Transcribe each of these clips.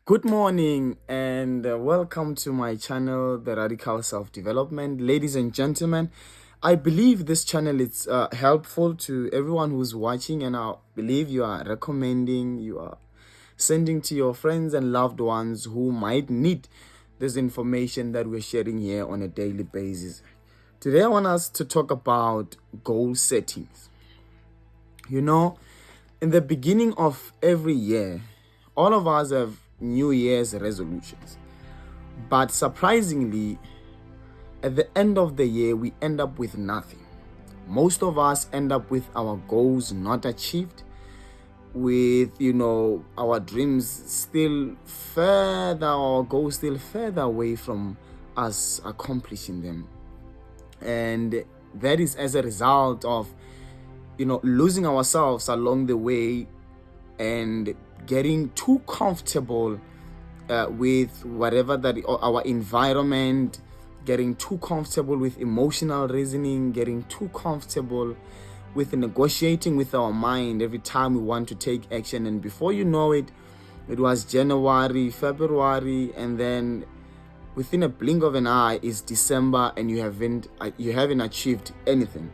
Good morning and welcome to my channel, The Radical Self-Development. Ladies and gentlemen, I believe this channel is helpful to everyone who's watching, and I believe you are recommending, you are sending to your friends and loved ones who might need this information that we're sharing here on a daily basis. Today I want us to talk about goal settings. You know, in the beginning of every year, all of us have New Year's resolutions. But surprisingly, at the end of the year, we end up with nothing. Most of us end up with our goals not achieved, with our dreams still further, our goals still further away from us accomplishing them. And that is as a result of losing ourselves along the way and getting too comfortable with whatever that our environment, getting too comfortable with emotional reasoning, getting too comfortable with negotiating with our mind every time we want to take action. And before you know it, it was January, February, and then within a blink of an eye is December, and you haven't achieved anything.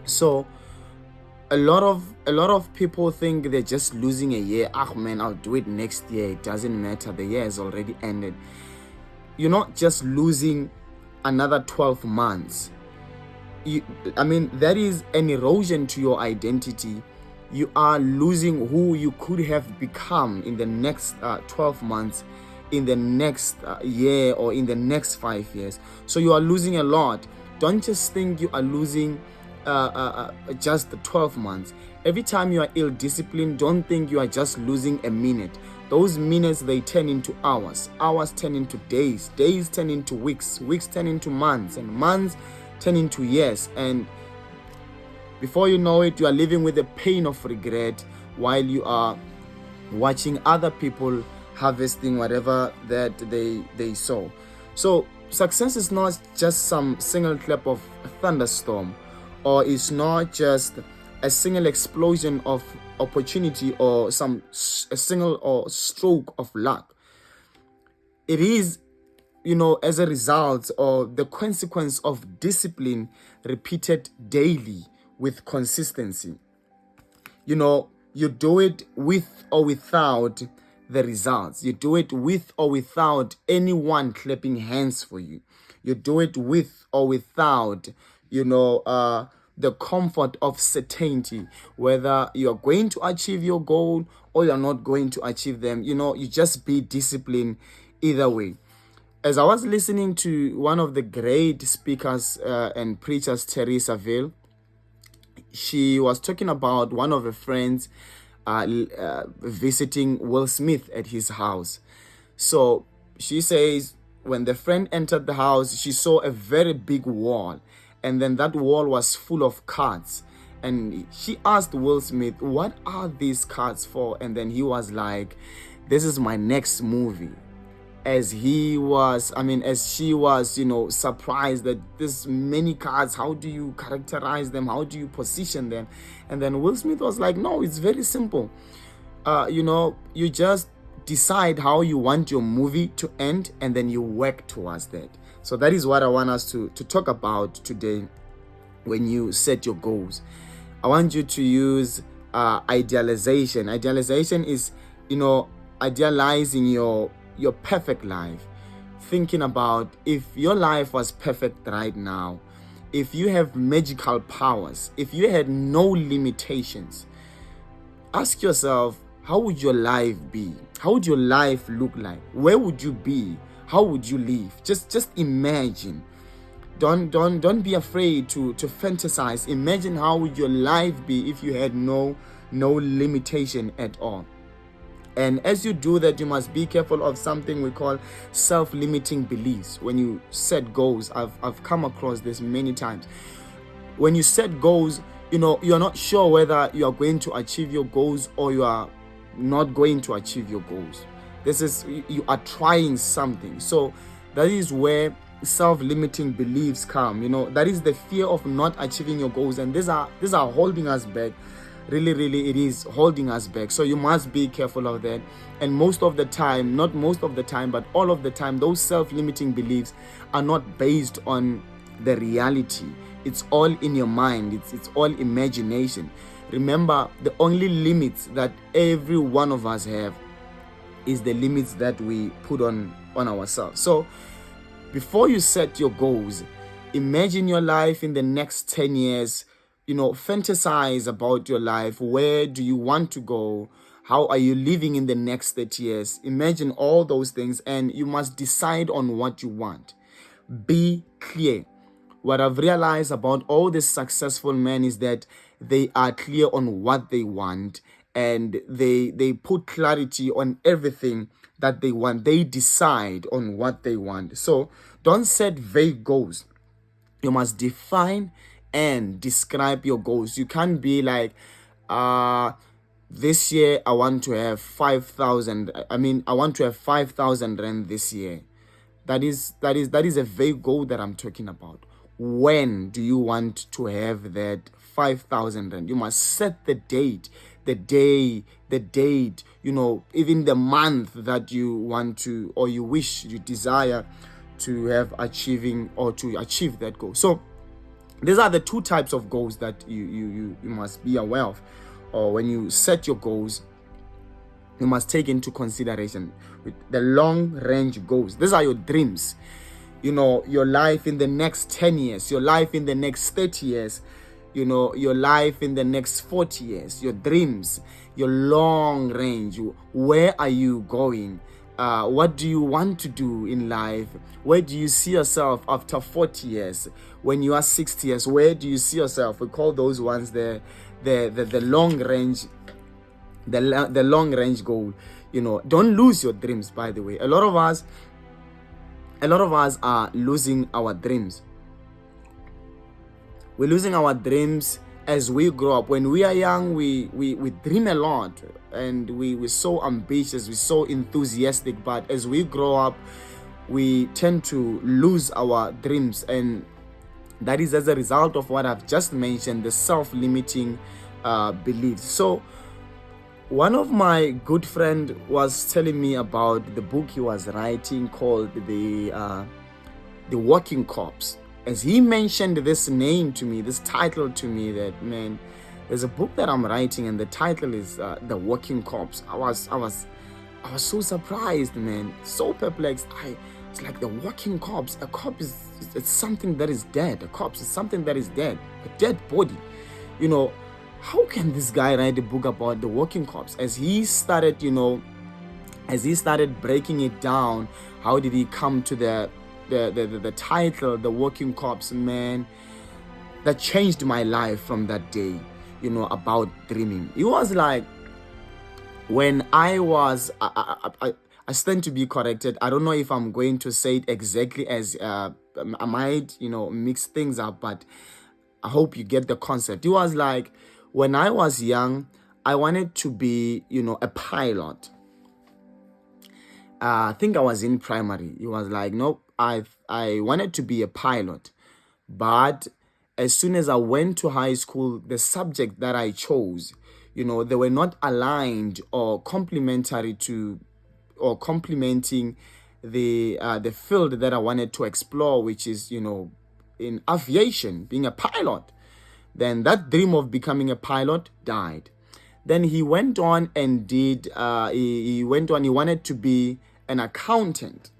So a lot of people think they're just losing a year. Man, I'll do it next year. It doesn't matter. The year has already ended. You're not just losing another 12 months. That is an erosion to your identity. You are losing who you could have become in the next 12 months, in the next year, or in the next 5 years. So you are losing a lot. Don't just think you are losing just the 12 months. Every time you are ill-disciplined, don't think you are just losing a minute. Those minutes, they turn into hours. Hours turn into days. Days turn into weeks. Weeks turn into months. And months turn into years. And before you know it, you are living with the pain of regret while you are watching other people harvesting whatever that they sow. So success is not just some single clap of a thunderstorm, or it's not just a single explosion of opportunity or a single or stroke of luck. It is, as a result or the consequence of discipline repeated daily with consistency. You do it with or without the results. You do it with or without anyone clapping hands for you. You do it with or without the comfort of certainty, whether you're going to achieve your goal or you're not going to achieve them. You just be disciplined either way. As I was listening to one of the great speakers and preachers, Teresa Ville, she was talking about one of her friends visiting Will Smith at his house. So she says when the friend entered the house, she saw a very big wall, and then that wall was full of cards. And she asked Will Smith, "What are these cards for?" And then he was like, "This is my next movie." As she was surprised that this many cards, how do you characterize them? How do you position them? And then Will Smith was like, "No, it's very simple. You just decide how you want your movie to end, and then you work towards that." So that is what I want us to talk about today. When you set your goals, I want you to use idealization. Idealization is, idealizing your perfect life. Thinking about if your life was perfect right now, if you have magical powers, if you had no limitations, ask yourself, how would your life be? How would your life look like? Where would you be? How would you live? Just imagine. Don't be afraid to fantasize. Imagine how would your life be if you had no limitation at all. And as you do that, you must be careful of something we call self-limiting beliefs. When you set goals, I've come across this many times. When you set goals, you're not sure whether you are going to achieve your goals or you are not going to achieve your goals. You are trying something. So that is where self-limiting beliefs come. That is the fear of not achieving your goals, and these are holding us back. really it is holding us back. So you must be careful of that. And most of the time, not most of the time, but all of the time, those self-limiting beliefs are not based on the reality. It's all in your mind. It's all imagination. Remember, the only limits that every one of us have is the limits that we put on ourselves. So before you set your goals, imagine your life in the next 10 years. Fantasize about your life. Where do you want to go? How are you living in the next 30 years? Imagine all those things, and you must decide on what you want. Be clear. What I've realized about all the successful men is that they are clear on what they want, and they put clarity on everything that they want. They decide on what they want. So don't set vague goals. You must define and describe your goals. You can't be like, this year I want to have 5,000. I want to have 5,000 rand this year. That is a vague goal that I'm talking about. When do you want to have that 5,000 rand? You must set the date, the day, the date, even the month that you want to, or you wish, you desire to have achieving or to achieve that goal. So these are the two types of goals that you must be aware of. Or when you set your goals, you must take into consideration with the long range goals. These are your dreams. Your life in the next 10 years, your life in the next 30 years, your life in the next 40 years, your dreams, your long range. Where are you going? What do you want to do in life? Where do you see yourself after 40 years? When you are 60 years, where do you see yourself? We call those ones the long range, the long range goal. Don't lose your dreams, by the way. A lot of us are losing our dreams. We're losing our dreams as we grow up. When we are young, we dream a lot, and we're so ambitious, we're so enthusiastic. But as we grow up, we tend to lose our dreams, and that is as a result of what I've just mentioned, the self-limiting beliefs. So one of my good friend was telling me about the book he was writing called The Walking Corpse. As he mentioned this name to me, this title to me, that, man, there's a book that I'm writing and the title is The Walking Corpse. I was so surprised, man, so perplexed. It's like the walking corpse. A corpse it's something that is dead. A corpse is something that is dead, a dead body. How can this guy write a book about the walking corpse? As he started breaking it down, how did he come to the title, The Walking Corpse? Man, that changed my life from that day, about dreaming. It was like, when I stand to be corrected. I don't know if I'm going to say it exactly as I might, mix things up, but I hope you get the concept. It was like, when I was young, I wanted to be, a pilot. I think I was in primary. It was like, nope, I wanted to be a pilot. But as soon as I went to high school, the subject that I chose, they were not aligned or complementary to, or complementing the field that I wanted to explore, which is, in aviation, being a pilot. Then that dream of becoming a pilot died. Then he went on and did, he wanted to be an accountant.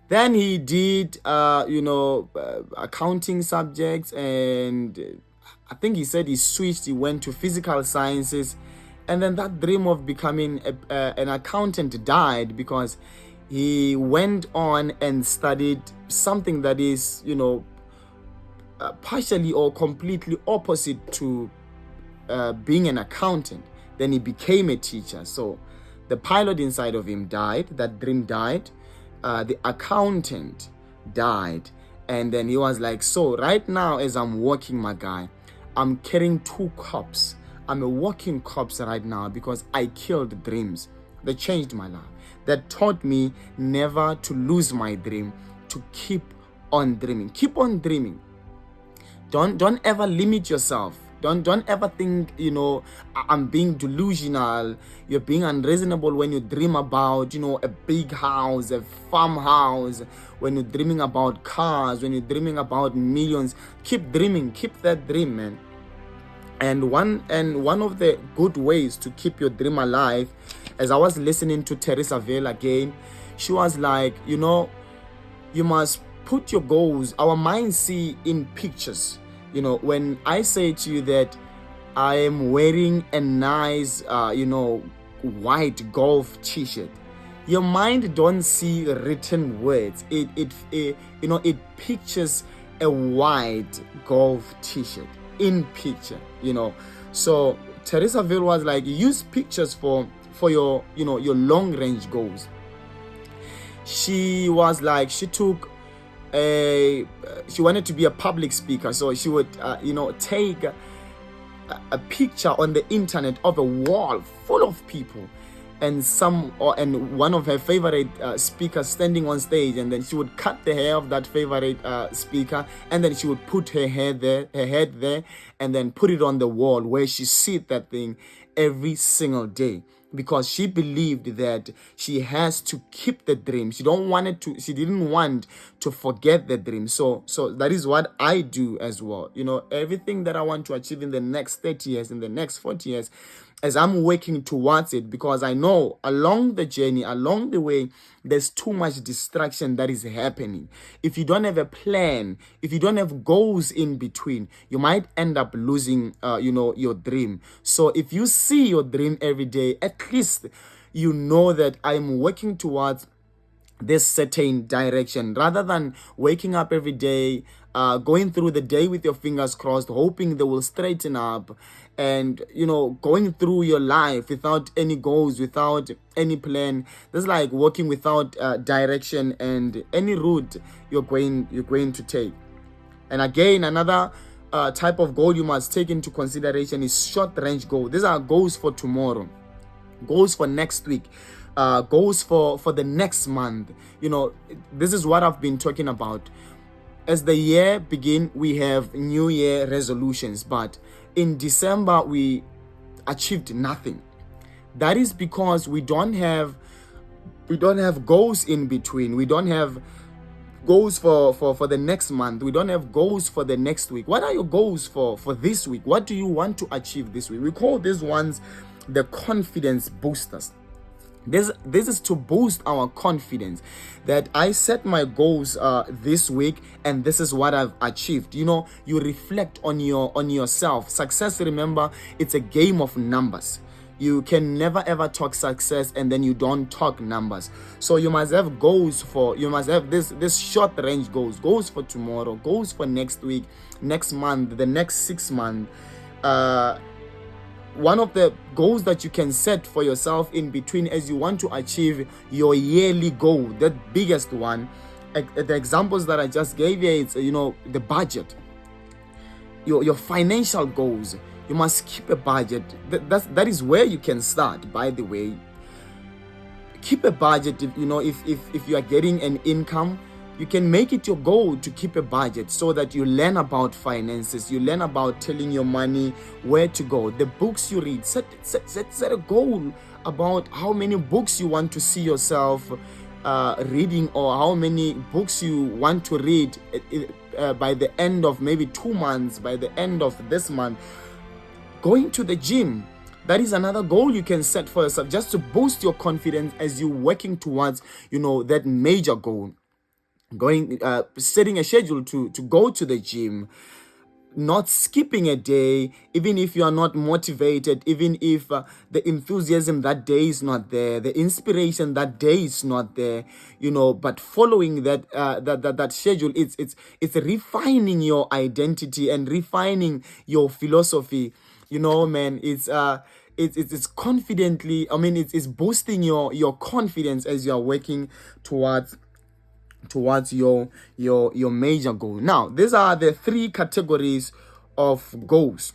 Then he did, accounting subjects, and I think he said he switched, he went to physical sciences. And then that dream of becoming an accountant died, because he went on and studied something that is, partially or completely opposite to being an accountant. Then he became a teacher. So the pilot inside of him died, that dream died, the accountant died. And then he was like, so right now as I'm walking, my guy, I'm carrying two cups. I'm a walking corpse right now, because I killed dreams that changed my life, that taught me never to lose my dream, to keep on dreaming. Keep on dreaming. Don't ever limit yourself. Don't ever think, I'm being delusional. You're being unreasonable when you dream about, a big house, a farmhouse, when you're dreaming about cars, when you're dreaming about millions. Keep dreaming, keep that dream, man. And one of the good ways to keep your dream alive, as I was listening to Teresa Vale again, she was like, you must put your goals. Our minds see in pictures. When I say to you that I am wearing a nice, white golf t-shirt, your mind don't see written words. It pictures a white golf t-shirt in picture. So Teresa Vale was like, use pictures for your your long range goals. She was like, she wanted to be a public speaker, so she would take a picture on the internet of a wall full of people, and one of her favorite speakers standing on stage, and then she would cut the hair of that favorite speaker, and then she would put her head there, and then put it on the wall where she sees that thing every single day, because she believed that she has to keep the dream. She didn't want to forget the dream. So that is what I do as well. Everything that I want to achieve in the next 30 years, in the next 40 years, as I'm working towards it, because I know along the journey, along the way, there's too much distraction that is happening. If you don't have a plan, if you don't have goals in between, you might end up losing, your dream. So if you see your dream every day, at least you know that I'm working towards this certain direction, rather than waking up every day, going through the day with your fingers crossed, hoping they will straighten up, and going through your life without any goals, without any plan. That's like walking without direction and any route you're going to take. And again, another type of goal you must take into consideration is short range goal. These are goals for tomorrow, goals for next week, goals for the next month. This is what I've been talking about. As the year begin, we have New Year resolutions, but in December we achieved nothing. That is because we don't have goals in between. We don't have goals for the next month. We don't have goals for the next week. What are your goals for this week? What do you want to achieve this week? We call these ones the confidence boosters. This is to boost our confidence, that I set my goals this week, and this is what I've achieved. You reflect on yourself. Success, remember, it's a game of numbers. You can never ever talk success and then you don't talk numbers. So you must have goals you must have this short range goals for tomorrow, goals for next week, next month, the next 6 months. One of the goals that you can set for yourself in between, as you want to achieve your yearly goal, that biggest one, the examples that I just gave you, it's the budget, your financial goals. You must keep a budget. That is where you can start, by the way. Keep a budget. If you are getting an income, you can make it your goal to keep a budget, so that you learn about finances, you learn about telling your money where to go. The books you read, set a goal about how many books you want to see yourself reading, or how many books you want to read by the end of maybe 2 months, by the end of this month. Going to the gym, that is another goal you can set for yourself, just to boost your confidence as you're working towards that major goal. Setting a schedule to go to the gym, not skipping a day, even if you are not motivated, even if the enthusiasm that day is not there, the inspiration that day is not there, but following that schedule, it's refining your identity and refining your philosophy. Man, it's confidently, it's boosting your confidence as you are working towards your major goal. Now, these are the 3 categories of goals.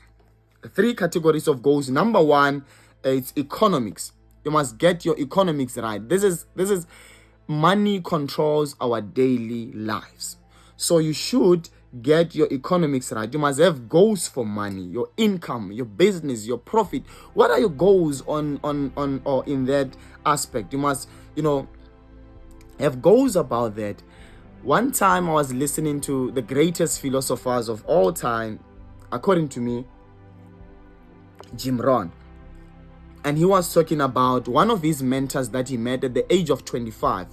Number 1, it's economics. You must get your economics right. This is money controls our daily lives. So you should get your economics right. You must have goals for money, your income, your business, your profit. What are your goals on or in that aspect? You must, have goals about that. One time I was listening to the greatest philosophers of all time, according to me, Jim Rohn. And he was talking about one of his mentors that he met at the age of 25.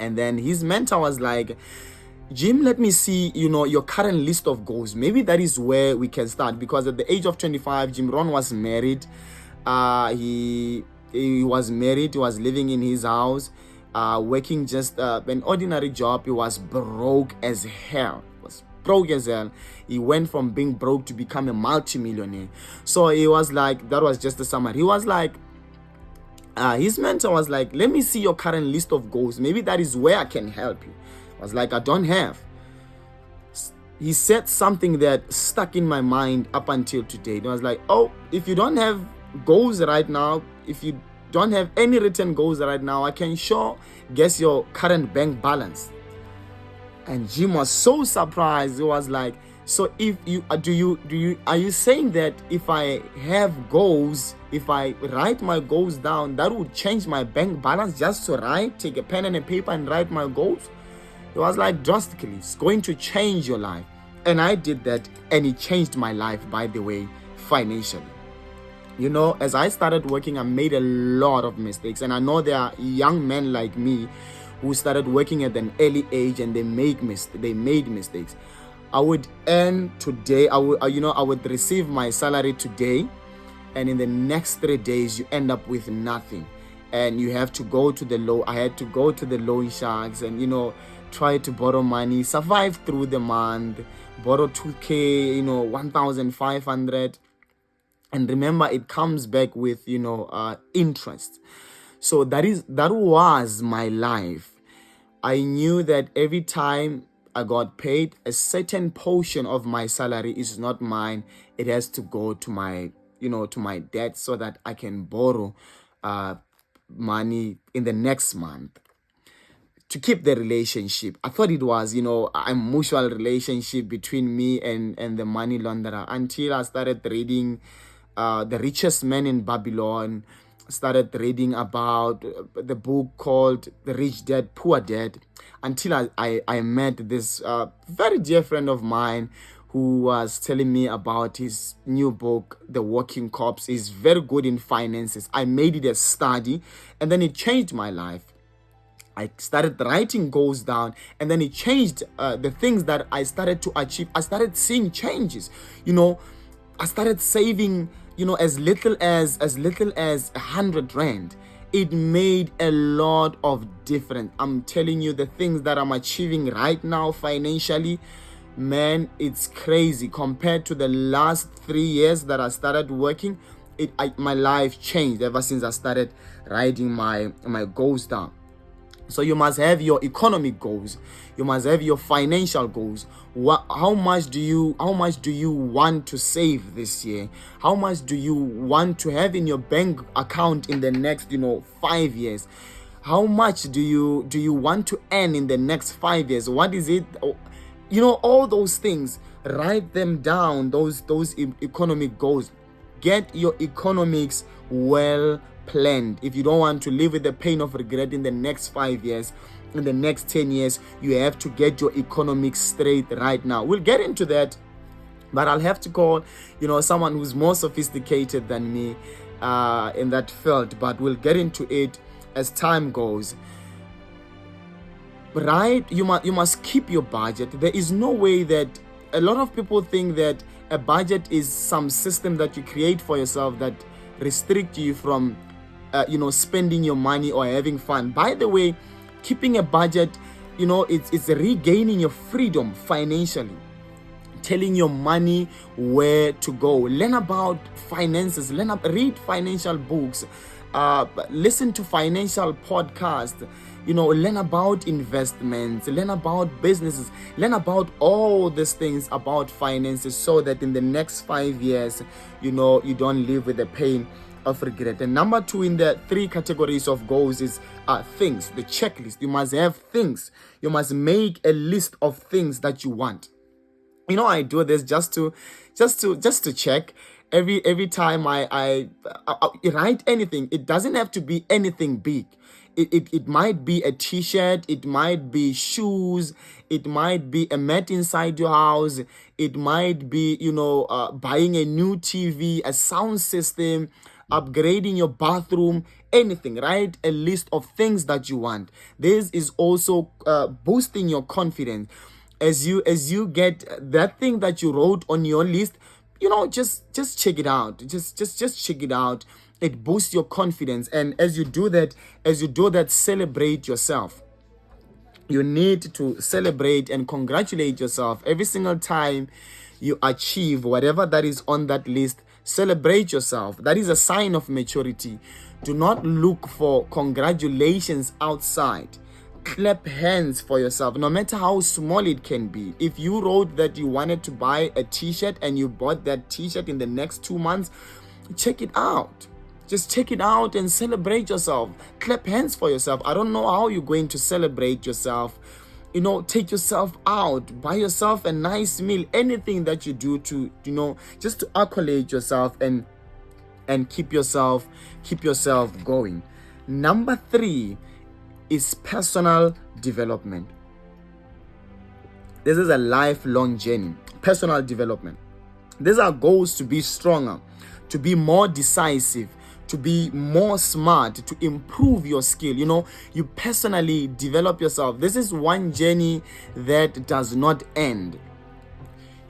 And then his mentor was like, Jim, let me see, your current list of goals. Maybe that is where we can start. Because at the age of 25, Jim Rohn was married. He was married. He was living in his house, working just an ordinary job. He was broke as hell. He went from being broke to become a multimillionaire. So he was like, that was just the summary. He was like, his mentor was like, let me see your current list of goals. Maybe that is where I can help you. I was like, I don't have. He said something that stuck in my mind up until today. It was like, oh, if you don't have goals right now, if you don't have any written goals right now, I can sure guess your current bank balance. And Jim was so surprised. He was like, so if you are you saying that if I have goals, if I write my goals down, that would change my bank balance just to take a pen and a paper and write my goals? It was like, drastically, it's going to change your life. And I did that, and it changed my life, by the way, financially. As I started working, I made a lot of mistakes. And I know there are young men like me who started working at an early age and they made mistakes. I would earn today, I would receive my salary today, and in the next 3 days, you end up with nothing. And you have to go to the loan. I had to go to the loan sharks and, try to borrow money, survive through the month, borrow 2K, 1,500. And remember, it comes back with, interest. So that was my life. I knew that every time I got paid, a certain portion of my salary is not mine. It has to go to my, to my dad so that I can borrow money in the next month to keep the relationship. I thought it was, a mutual relationship between me and the money launderer, until I started reading The Richest Man in Babylon, started reading about the book called The Rich Dad, Poor Dad, until I met this very dear friend of mine who was telling me about his new book, The Working Corpse. Is very good in finances. I made it a study, and then it changed my life. I started writing goals down, and then it changed the things that I started to achieve. I started seeing changes. I started saving, as little as 100 rand. It made a lot of difference. I'm telling you, the things that I'm achieving right now financially, man, it's crazy. Compared to the last 3 years that I started working, my life changed ever since I started writing my goals down. So you must have your economic goals. You must have your financial goals. How much do you want to save this year? How much do you want to have in your bank account in the next 5 years? How much do you want to earn in the next 5 years? What is it? All those things. Write them down. Those economic goals. Get your economics well planned. If you don't want to live with the pain of regret in the next 5 years, in the next 10 years, you have to get your economics straight right now. We'll get into that, but I'll have to call, someone who's more sophisticated than me in that field, but we'll get into it as time goes. Right? You must keep your budget. There is no way that a lot of people think that a budget is some system that you create for yourself that restrict you from spending your money or having fun. By the way, keeping a budget, it's regaining your freedom financially, telling your money where to go. Learn about finances, read financial books, listen to financial podcasts, learn about investments, learn about businesses, learn about all these things about finances, so that in the next 5 years, you don't live with the pain of regret. And number 2 in the 3 categories of goals is things, the checklist. You must have things. You must make a list of things that you want. I do this just to check every time I write anything. It doesn't have to be anything big. It might be a t-shirt, it might be shoes, it might be a mat inside your house, it might be buying a new TV, a sound system, upgrading your bathroom, anything. Write a list of things that you want. This is also boosting your confidence. As you get that thing that you wrote on your list, just check it out. Just check it out. It boosts your confidence. And as you do that, celebrate yourself. You need to celebrate and congratulate yourself every single time you achieve whatever that is on that list. Celebrate yourself. That is a sign of maturity. Do not look for congratulations outside. Clap hands for yourself, no matter how small it can be. If you wrote that you wanted to buy a t-shirt and you bought that t-shirt in the next 2 months, check it out. Just check it out and celebrate yourself. Clap hands for yourself. I don't know how you're going to celebrate yourself. Take yourself out, buy yourself a nice meal, anything that you do to, just to accolade yourself and keep yourself going. Number 3 is personal development. This is a lifelong journey. Personal development. These are goals to be stronger, to be more decisive, to be more smart, to improve your skill. You personally develop yourself. This is one journey that does not end.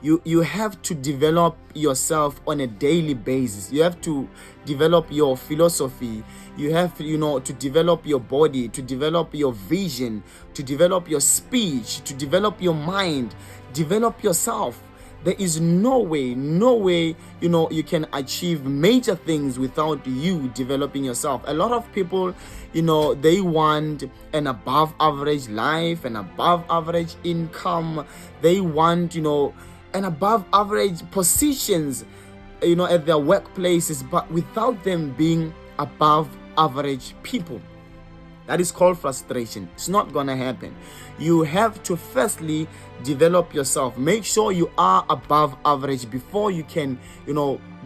You have to develop yourself on a daily basis. You have to develop your philosophy. You have to develop your body, to develop your vision, to develop your speech, to develop your mind. Develop yourself. There is no way you can achieve major things without you developing yourself. A lot of people, they want an above average life, an above average income. They want and above average positions at their workplaces, but without them being above average people. That is called frustration. It's not gonna happen. You have to firstly develop yourself. Make sure you are above average before you can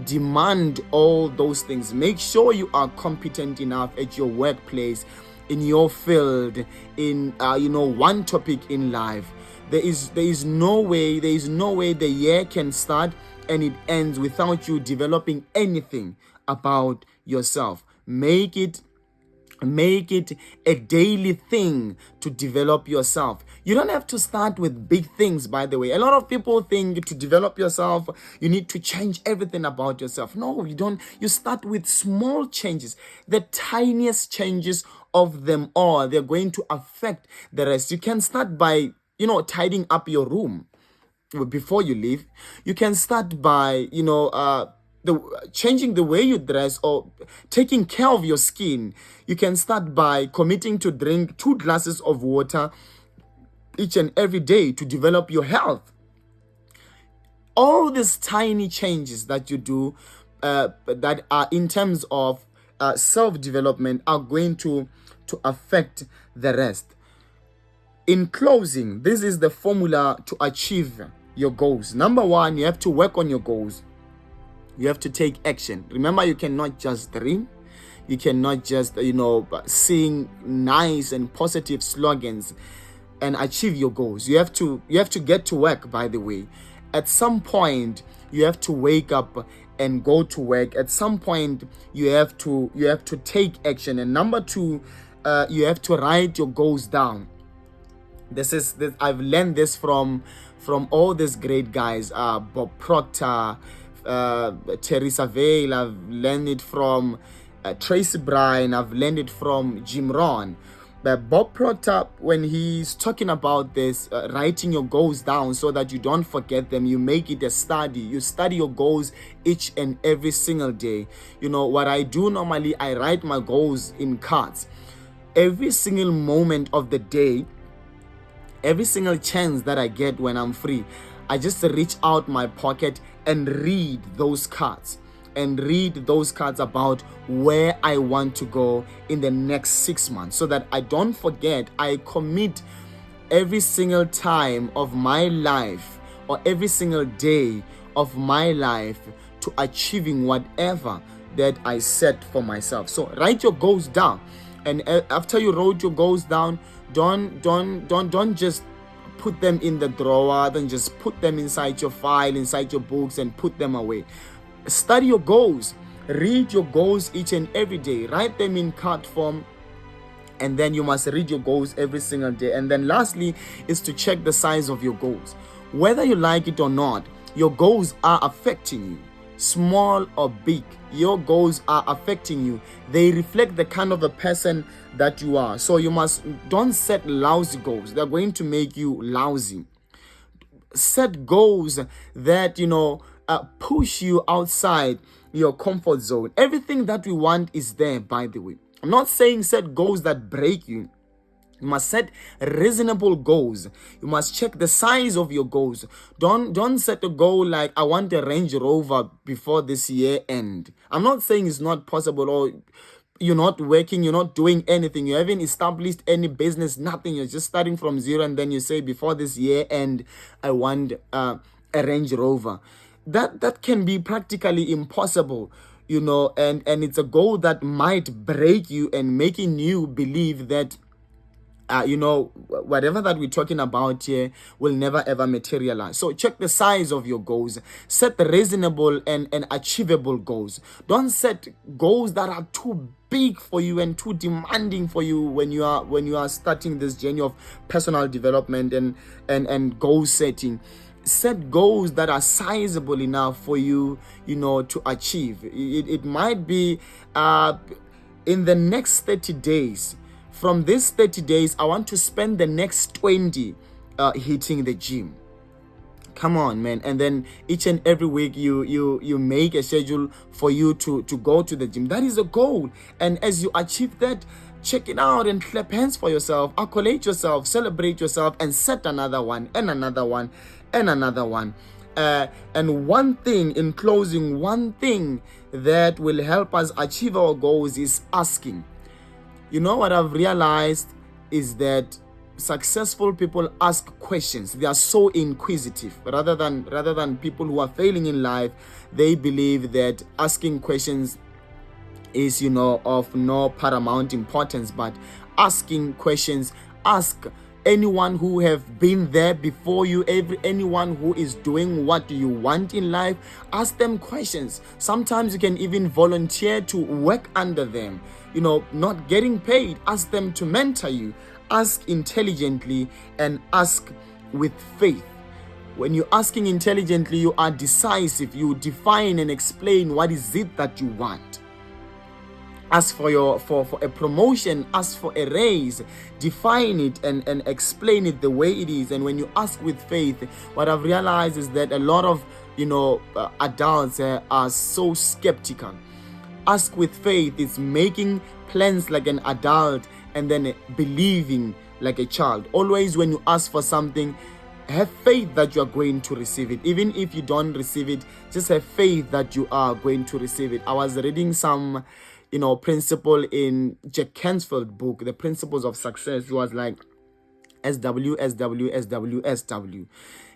demand all those things. Make sure you are competent enough at your workplace, in your field, in one topic in life. There is no way the year can start and it ends without you developing anything about yourself. Make it a daily thing to develop yourself. You don't have to start with big things, by the way. A lot of people think to develop yourself, you need to change everything about yourself. No, you don't. You start with small changes, the tiniest changes of them all. They're going to affect the rest. You can start by tidying up your room before you leave. You can start by changing the way you dress or taking care of your skin. You can start by committing to drink 2 glasses of water each and every day to develop your health. All these tiny changes that you do that are in terms of self-development are going to affect the rest. In closing, this is the formula to achieve your goals. Number 1, you have to work on your goals. You have to take action. Remember, you cannot just dream. You cannot just, sing nice and positive slogans and achieve your goals. You have to get to work, by the way. At some point, you have to wake up and go to work. At some point, you have to take action. And number 2, you have to write your goals down. This I've learned this from all these great guys, Bob Proctor, Teresa Vale. I've learned it from Tracy Bryan. I've learned it from Jim Rohn. But Bob Proctor, when he's talking about this, writing your goals down so that you don't forget them, you make it a study. You study your goals each and every single day. What I do normally, I write my goals in cards. Every single moment of the day, every single chance that I get when I'm free, I just reach out my pocket and read those cards about where I want to go in the next 6 months, so that I don't forget. I commit every single time of my life or every single day of my life to achieving whatever that I set for myself. So write your goals down, and after you wrote your goals down, don't just put them in the drawer, then just put them inside your file, inside your books, and put them away. Study your goals, read your goals each and every day, write them in card form, and then you must read your goals every single day. And then lastly is to check the size of your goals. Whether you like it or not, your goals are affecting you. Small or big, your goals are affecting you. They reflect the kind of a person that you are. So don't set lousy goals. They're going to make you lousy. Set goals that push you outside your comfort zone. Everything that we want is there, by the way. I'm not saying set goals that break you. You must set reasonable goals. You must check the size of your goals. Don't set a goal like, I want a Range Rover before this year end. I'm not saying it's not possible, or you're not working, you're not doing anything, you haven't established any business, nothing. You're just starting from zero, and then you say, before this year end, I want a Range Rover. That can be practically impossible. And it's a goal that might break you and making you believe that whatever that we're talking about here will never ever materialize. So check the size of your goals. Set reasonable and achievable goals. Don't set goals that are too big for you and too demanding for you when you are starting this journey of personal development and goal setting. Set goals that are sizable enough for you, to achieve. It might be in the next 30 days. From these 30 days, I want to spend the next 20 hitting the gym. Come on, man. And then each and every week you make a schedule for you to go to the gym. That is a goal. And as you achieve that, check it out and clap hands for yourself, accolade yourself, celebrate yourself, and set another one and another one and another one. And one thing in closing, one thing that will help us achieve our goals is asking. What I've realized is that successful people ask questions. They are so inquisitive. Rather than people who are failing in life, they believe that asking questions is of no paramount importance. But asking questions, ask anyone who have been there before you, anyone who is doing what you want in life, ask them questions. Sometimes you can even volunteer to work under them, not getting paid. Ask them to mentor you. Ask intelligently and ask with faith. When you're asking intelligently, you are decisive. You define and explain what is it that you want. Ask for a promotion, ask for a raise, define it and explain it the way it is. And when you ask with faith, what I've realized is that a lot of adults are so skeptical. Ask with faith is making plans like an adult and then believing like a child. Always when you ask for something, have faith that you are going to receive it. Even if you don't receive it, just have faith that you are going to receive it. I was reading some principle in Jack Canfield's book, The Principles of Success. It was like SW.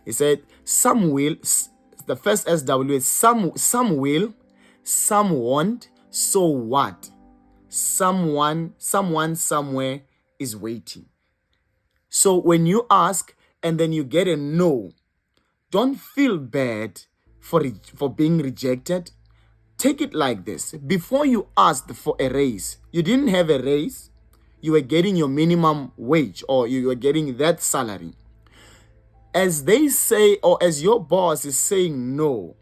He said, some will, the first SW is some will, some won't, so what? Someone, somewhere is waiting. So when you ask and then you get a no, don't feel bad for being rejected. Take it like this. Before you asked for a raise, you didn't have a raise. You were getting your minimum wage, or you were getting that salary. As they say, or as your boss is saying no,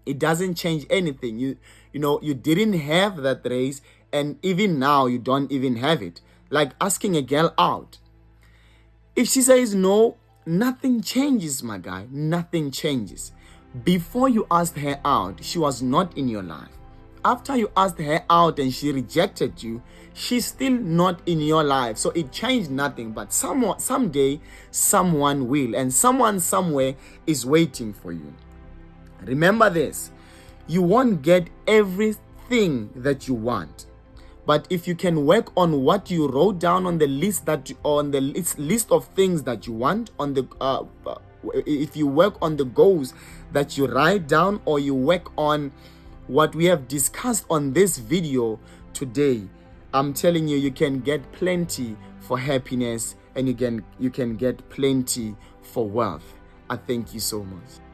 it doesn't change anything. You didn't have that raise, and even now you don't even have it. Like asking a girl out. If she says no, nothing changes, my guy. Nothing changes. Before you asked her out, she was not in your life. After you asked her out and she rejected you, she's still not in your life. So it changed nothing. But someday, someone will. And someone somewhere is waiting for you. Remember this. You won't get everything that you want. But if you can work on what you wrote down on the list list of things that you want, on the if you work on the goals that you write down, or you work on what we have discussed on this video today, I'm telling you, you can get plenty for happiness, and you can get plenty for wealth. I thank you so much.